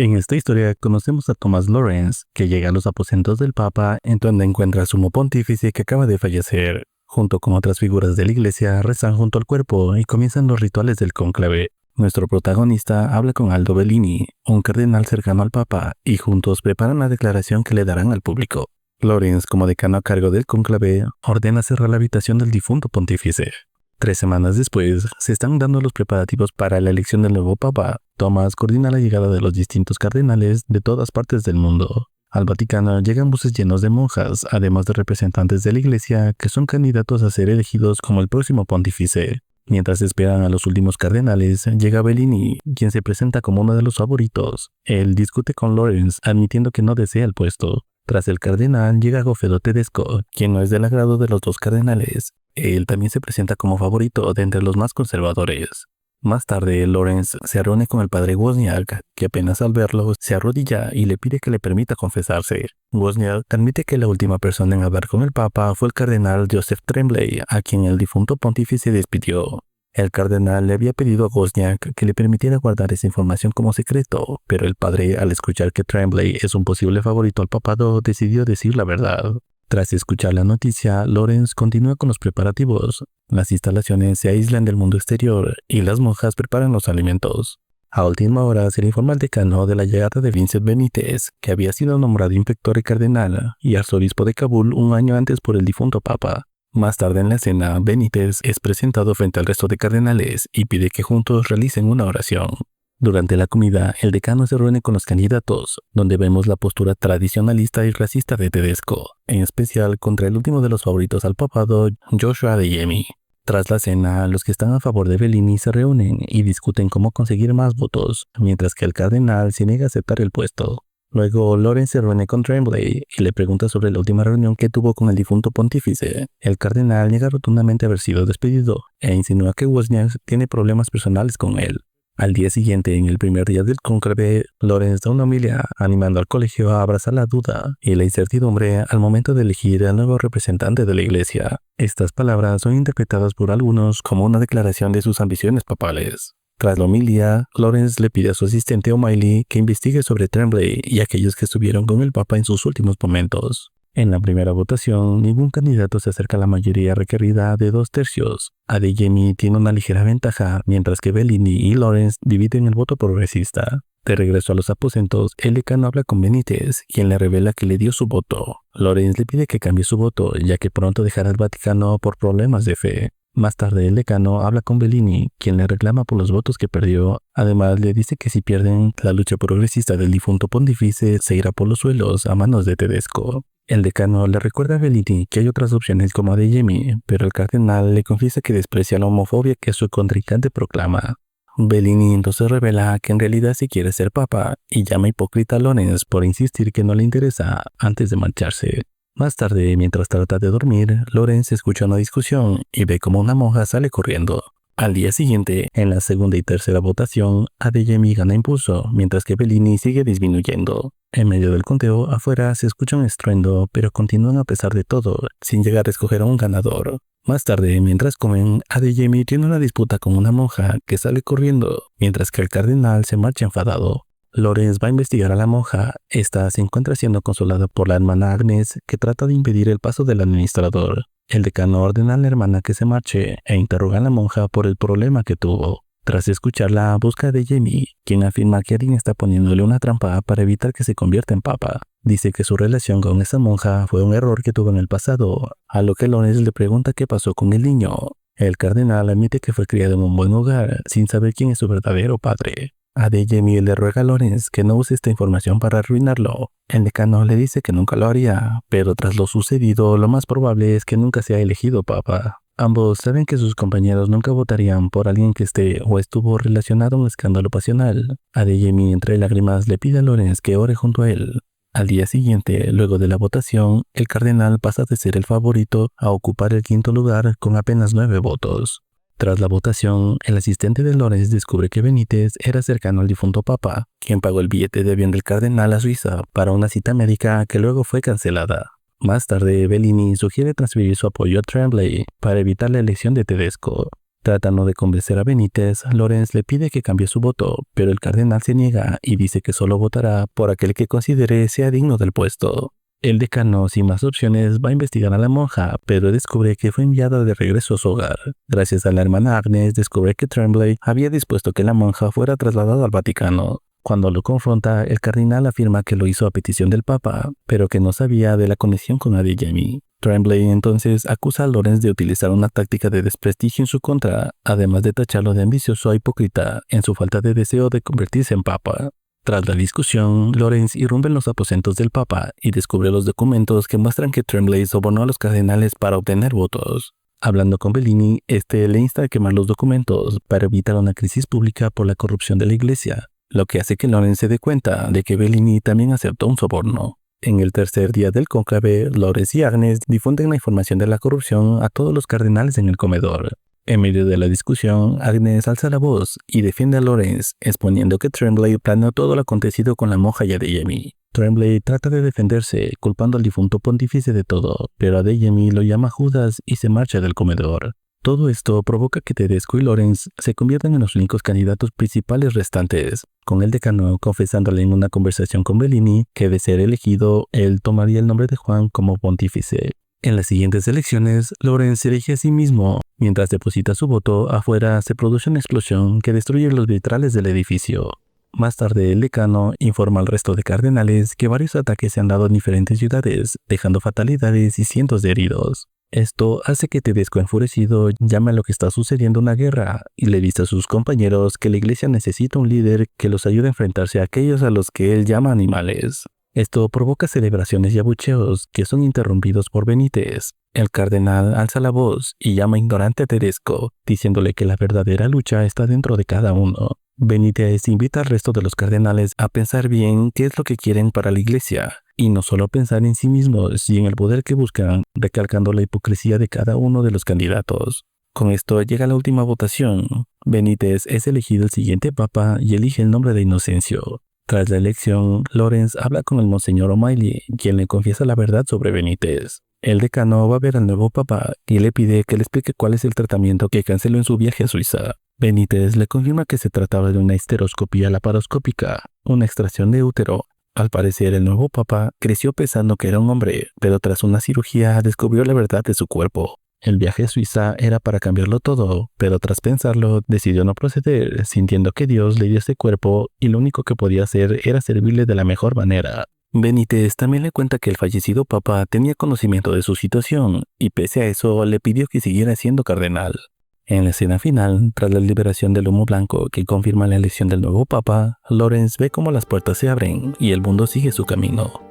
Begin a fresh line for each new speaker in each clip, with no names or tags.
En esta historia conocemos a Thomas Lawrence, que llega a los aposentos del Papa en donde encuentra al sumo pontífice que acaba de fallecer. Junto con otras figuras de la iglesia rezan junto al cuerpo y comienzan los rituales del cónclave. Nuestro protagonista habla con Aldo Bellini, un cardenal cercano al Papa, y juntos preparan la declaración que le darán al público. Lawrence, como decano a cargo del cónclave, ordena cerrar la habitación del difunto pontífice. 3 semanas después, se están dando los preparativos para la elección del nuevo Papa. Thomas coordina la llegada de los distintos cardenales de todas partes del mundo. Al Vaticano llegan buses llenos de monjas, además de representantes de la iglesia que son candidatos a ser elegidos como el próximo pontífice. Mientras esperan a los últimos cardenales, llega Bellini, quien se presenta como uno de los favoritos. Él discute con Lawrence, admitiendo que no desea el puesto. Tras el cardenal llega Goffredo Tedesco, quien no es del agrado de los dos cardenales. Él también se presenta como favorito de entre los más conservadores. Más tarde, Lawrence se reúne con el padre Wozniak, que apenas al verlo se arrodilla y le pide que le permita confesarse. Wozniak admite que la última persona en hablar con el Papa fue el cardenal Joseph Tremblay, a quien el difunto pontífice despidió. El cardenal le había pedido a Wozniak que le permitiera guardar esa información como secreto, pero el padre, al escuchar que Tremblay es un posible favorito al papado, decidió decir la verdad. Tras escuchar la noticia, Lawrence continúa con los preparativos. Las instalaciones se aíslan del mundo exterior y las monjas preparan los alimentos. A última hora se le informa al decano de la llegada de Vincent Benítez, que había sido nombrado inspector y cardenal y arzobispo de Kabul un año antes por el difunto papa. Más tarde en la cena, Benítez es presentado frente al resto de cardenales y pide que juntos realicen una oración. Durante la comida, el decano se reúne con los candidatos, donde vemos la postura tradicionalista y racista de Tedesco, en especial contra el último de los favoritos al papado, Joshua Adeyemi. Tras la cena, los que están a favor de Bellini se reúnen y discuten cómo conseguir más votos, mientras que el cardenal se niega a aceptar el puesto. Luego, Lawrence se reúne con Tremblay y le pregunta sobre la última reunión que tuvo con el difunto pontífice. El cardenal niega rotundamente haber sido despedido e insinúa que Wozniak tiene problemas personales con él. Al día siguiente, en el primer día del cónclave, Lawrence da una homilia animando al colegio a abrazar la duda y la incertidumbre al momento de elegir al nuevo representante de la iglesia. Estas palabras son interpretadas por algunos como una declaración de sus ambiciones papales. Tras la homilia, Lawrence le pide a su asistente O'Malley que investigue sobre Tremblay y aquellos que estuvieron con el Papa en sus últimos momentos. En la primera votación, ningún candidato se acerca a la mayoría requerida de 2/3. Adeyemi tiene una ligera ventaja, mientras que Bellini y Lawrence dividen el voto progresista. De regreso a los aposentos, el decano habla con Benítez, quien le revela que le dio su voto. Lawrence le pide que cambie su voto, ya que pronto dejará el Vaticano por problemas de fe. Más tarde, el decano habla con Bellini, quien le reclama por los votos que perdió. Además, le dice que si pierden, la lucha progresista del difunto pontífice se irá por los suelos a manos de Tedesco. El decano le recuerda a Bellini que hay otras opciones como Adeyemi, pero el cardenal le confiesa que desprecia la homofobia que su contrincante proclama. Bellini entonces revela que en realidad sí quiere ser papa y llama hipócrita a Lawrence por insistir que no le interesa antes de marcharse. Más tarde, mientras trata de dormir, Lawrence escucha una discusión y ve como una monja sale corriendo. Al día siguiente, en la segunda y tercera votación, Adeyemi gana impulso, mientras que Bellini sigue disminuyendo. En medio del conteo, afuera se escucha un estruendo, pero continúan a pesar de todo, sin llegar a escoger a un ganador. Más tarde, mientras comen, Adeyemi tiene una disputa con una monja que sale corriendo, mientras que el cardenal se marcha enfadado. Lawrence va a investigar a la monja. Esta se encuentra siendo consolada por la hermana Agnes, que trata de impedir el paso del administrador. El decano ordena a la hermana que se marche e interroga a la monja por el problema que tuvo. Tras escucharla, busca a Adeyemi, quien afirma que alguien está poniéndole una trampa para evitar que se convierta en papa. Dice que su relación con esa monja fue un error que tuvo en el pasado, a lo que Lawrence le pregunta qué pasó con el niño. El cardenal admite que fue criado en un buen hogar, sin saber quién es su verdadero padre. Adeyemi le ruega a Lawrence que no use esta información para arruinarlo. El decano le dice que nunca lo haría, pero tras lo sucedido, lo más probable es que nunca sea elegido papa. Ambos saben que sus compañeros nunca votarían por alguien que esté o estuvo relacionado a un escándalo pasional. Adeyemi, entre lágrimas, le pide a Lawrence que ore junto a él. Al día siguiente, luego de la votación, el cardenal pasa de ser el favorito a ocupar el quinto lugar con apenas 9 votos. Tras la votación, el asistente de Lawrence descubre que Benítez era cercano al difunto papa, quien pagó el billete de avión del cardenal a Suiza para una cita médica que luego fue cancelada. Más tarde, Bellini sugiere transferir su apoyo a Tremblay para evitar la elección de Tedesco. Tratando de convencer a Benítez, Lorenz le pide que cambie su voto, pero el cardenal se niega y dice que solo votará por aquel que considere sea digno del puesto. El decano, sin más opciones, va a investigar a la monja, pero descubre que fue enviada de regreso a su hogar. Gracias a la hermana Agnes, descubre que Tremblay había dispuesto que la monja fuera trasladada al Vaticano. Cuando lo confronta, el cardenal afirma que lo hizo a petición del Papa, pero que no sabía de la conexión con Adeyemi. Tremblay entonces acusa a Lorenz de utilizar una táctica de desprestigio en su contra, además de tacharlo de ambicioso e hipócrita en su falta de deseo de convertirse en Papa. Tras la discusión, Lorenz irrumpe en los aposentos del Papa y descubre los documentos que muestran que Tremblay sobornó a los cardenales para obtener votos. Hablando con Bellini, este le insta a quemar los documentos para evitar una crisis pública por la corrupción de la Iglesia, lo que hace que Lorenz se dé cuenta de que Bellini también aceptó un soborno. En el tercer día del cónclave, Lorenz y Agnes difunden la información de la corrupción a todos los cardenales en el comedor. En medio de la discusión, Agnes alza la voz y defiende a Lorenz, exponiendo que Tremblay planeó todo lo acontecido con la monja y Adeyemi. Tremblay trata de defenderse, culpando al difunto pontífice de todo, pero Adeyemi lo llama Judas y se marcha del comedor. Todo esto provoca que Tedesco y Lorenz se conviertan en los únicos candidatos principales restantes, con el decano confesándole en una conversación con Bellini que de ser elegido, él tomaría el nombre de Juan como pontífice. En las siguientes elecciones, Lorenz se elige a sí mismo. Mientras deposita su voto, afuera se produce una explosión que destruye los vitrales del edificio. Más tarde, el decano informa al resto de cardenales que varios ataques se han dado en diferentes ciudades, dejando fatalidades y cientos de heridos. Esto hace que Tedesco, enfurecido, llame a lo que está sucediendo una guerra y le dice a sus compañeros que la iglesia necesita un líder que los ayude a enfrentarse a aquellos a los que él llama animales. Esto provoca celebraciones y abucheos que son interrumpidos por Benítez. El cardenal alza la voz y llama ignorante a Tedesco, diciéndole que la verdadera lucha está dentro de cada uno. Benítez invita al resto de los cardenales a pensar bien qué es lo que quieren para la iglesia, y no solo pensar en sí mismos y en el poder que buscan, recalcando la hipocresía de cada uno de los candidatos. Con esto llega la última votación. Benítez es elegido el siguiente papa y elige el nombre de Inocencio. Tras la elección, Lorenz habla con el monseñor O'Malley, quien le confiesa la verdad sobre Benítez. El decano va a ver al nuevo papa y le pide que le explique cuál es el tratamiento que canceló en su viaje a Suiza. Benítez le confirma que se trataba de una histeroscopía laparoscópica, una extracción de útero. Al parecer, el nuevo papa creció pensando que era un hombre, pero tras una cirugía descubrió la verdad de su cuerpo. El viaje a Suiza era para cambiarlo todo, pero tras pensarlo decidió no proceder, sintiendo que Dios le dio ese cuerpo y lo único que podía hacer era servirle de la mejor manera. Benítez también le cuenta que el fallecido papa tenía conocimiento de su situación y pese a eso le pidió que siguiera siendo cardenal. En la escena final, tras la liberación del humo blanco que confirma la elección del nuevo papa, Lorenz ve cómo las puertas se abren y el mundo sigue su camino.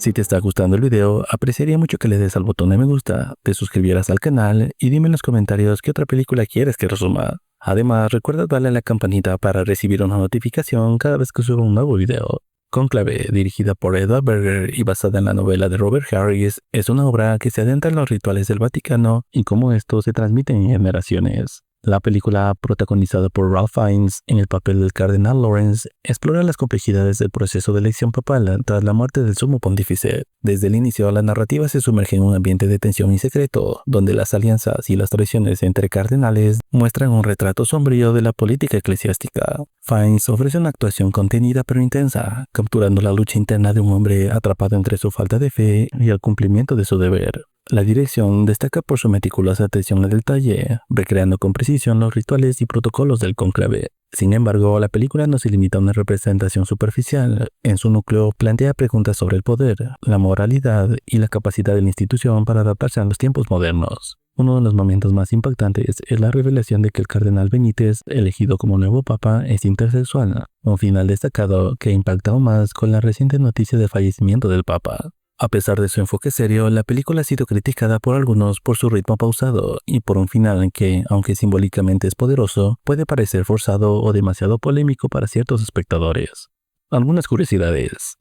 Si te está gustando el video, apreciaría mucho que le des al botón de me gusta, te suscribieras al canal y dime en los comentarios qué otra película quieres que resuma. Además, recuerda darle a la campanita para recibir una notificación cada vez que suba un nuevo video. Cónclave, dirigida por Edward Berger y basada en la novela de Robert Harris, es una obra que se adentra en los rituales del Vaticano y cómo estos se transmiten en generaciones. La película, protagonizada por Ralph Fiennes en el papel del cardenal Lorenz, explora las complejidades del proceso de elección papal tras la muerte del sumo pontífice. Desde el inicio, la narrativa se sumerge en un ambiente de tensión y secreto, donde las alianzas y las traiciones entre cardenales muestran un retrato sombrío de la política eclesiástica. Fiennes ofrece una actuación contenida pero intensa, capturando la lucha interna de un hombre atrapado entre su falta de fe y el cumplimiento de su deber. La dirección destaca por su meticulosa atención al detalle, recreando con precisión los rituales y protocolos del cónclave. Sin embargo, la película no se limita a una representación superficial. En su núcleo plantea preguntas sobre el poder, la moralidad y la capacidad de la institución para adaptarse a los tiempos modernos. Uno de los momentos más impactantes es la revelación de que el cardenal Benítez, elegido como nuevo papa, es intersexual, un final destacado que impacta aún más con la reciente noticia del fallecimiento del papa. A pesar de su enfoque serio, la película ha sido criticada por algunos por su ritmo pausado y por un final que, aunque simbólicamente es poderoso, puede parecer forzado o demasiado polémico para ciertos espectadores. Algunas curiosidades.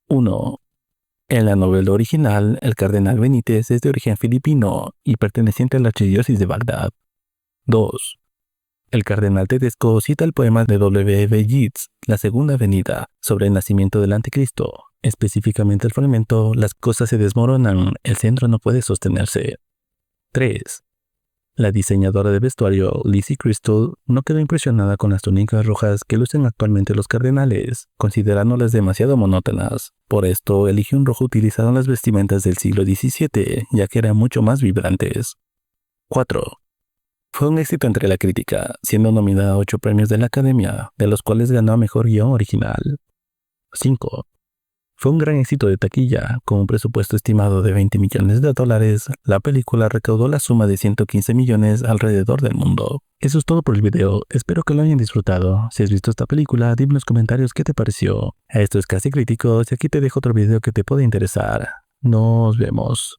1. En la novela original, el cardenal Benítez es de origen filipino y perteneciente a la archidiócesis de Bagdad. 2. El cardenal Tedesco cita el poema de W. B. Yeats, La Segunda Venida, sobre el nacimiento del Anticristo. Específicamente el fragmento, las cosas se desmoronan, el centro no puede sostenerse. 3. La diseñadora de vestuario, Lizzie Crystal, no quedó impresionada con las túnicas rojas que lucen actualmente los cardenales, considerándolas demasiado monótonas. Por esto, eligió un rojo utilizado en las vestimentas del siglo XVII, ya que eran mucho más vibrantes. 4. Fue un éxito entre la crítica, siendo nominada a 8 premios de la Academia, de los cuales ganó a Mejor Guión Original. 5. Fue un gran éxito de taquilla, con un presupuesto estimado de $20 millones. La película recaudó la suma de 115 millones alrededor del mundo. Eso es todo por el video, espero que lo hayan disfrutado. Si has visto esta película, dime en los comentarios qué te pareció. Esto es Casi Críticos y aquí te dejo otro video que te puede interesar. Nos vemos.